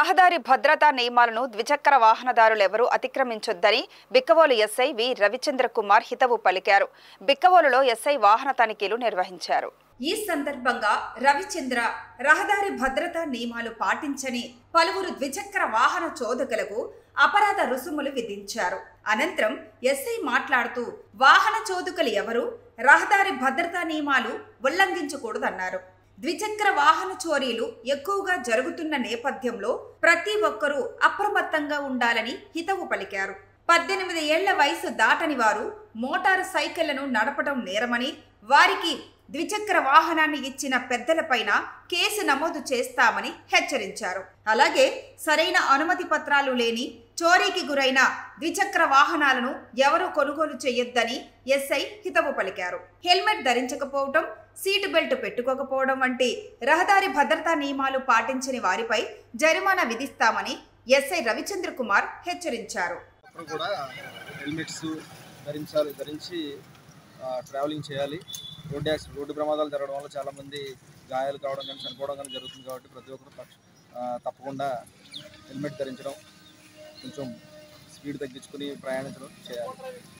రహదారి భద్రతా నియమాలను ద్విచక్ర వాహనదారులెవరూ అతిక్రమించొద్దని బిక్కవోలు ఎస్ఐ వి రవిచంద్ర కుమార్ హితవు పలికారు. బిక్కవోలులో ఎస్ఐ వాహన తనిఖీలు నిర్వహించారు. ఈ సందర్భంగా రవిచంద్ర రహదారి భద్రతా నియమాలు పాటించని పలువురు ద్విచక్ర వాహన చోదకులకు అపరాధ రుసుములు విధించారు. అనంతరం ఎస్ఐ మాట్లాడుతూ వాహన చోదకులు ఎవరు రహదారి భద్రతా నియమాలు ఉల్లంఘించకూడదన్నారు. ద్విచక్ర వాహన చోరీలు ఎక్కువగా జరుగుతున్న నేపథ్యంలో ప్రతి ఒక్కరూ అప్రమత్తంగా ఉండాలని హితవు పలికారు. 18 ఏళ్ల వయసు దాటని వారు మోటారు సైకిళ్లను నడపడం నేరమని, వారికి ద్విచక్ర వాహనాన్ని ఇచ్చిన పెద్దలపైన కేసు నమోదు చేస్తామని హెచ్చరించారు. అలాగే సరైన అనుమతి పత్రాలు లేని చోరీకి గురైన ద్విచక్ర వాహనాలను ఎవరూ కొనుగోలు చేయొద్దని ఎస్ఐ హితవు పలికారు. హెల్మెట్ ధరించకపోవడం, సీటు బెల్ట్ పెట్టుకోకపోవడం వంటి రహదారి భద్రతా నియమాలు పాటించని వారిపై జరిమానా విధిస్తామని ఎస్ఐ రవిచంద్ర కుమార్ హెచ్చరించారు. ధరించి ట్రావెలింగ్ చేయాలి. రోడ్డు ప్రమాదాలు జరగడం వల్ల చాలామంది గాయాలు కావడం కానీ చనిపోవడం కానీ జరుగుతుంది. కాబట్టి ప్రతి ఒక్కరు తప్పకుండా హెల్మెట్ ధరించడం, కొంచెం స్పీడ్ తగ్గించుకుని ప్రయాణించడం చేయాలి.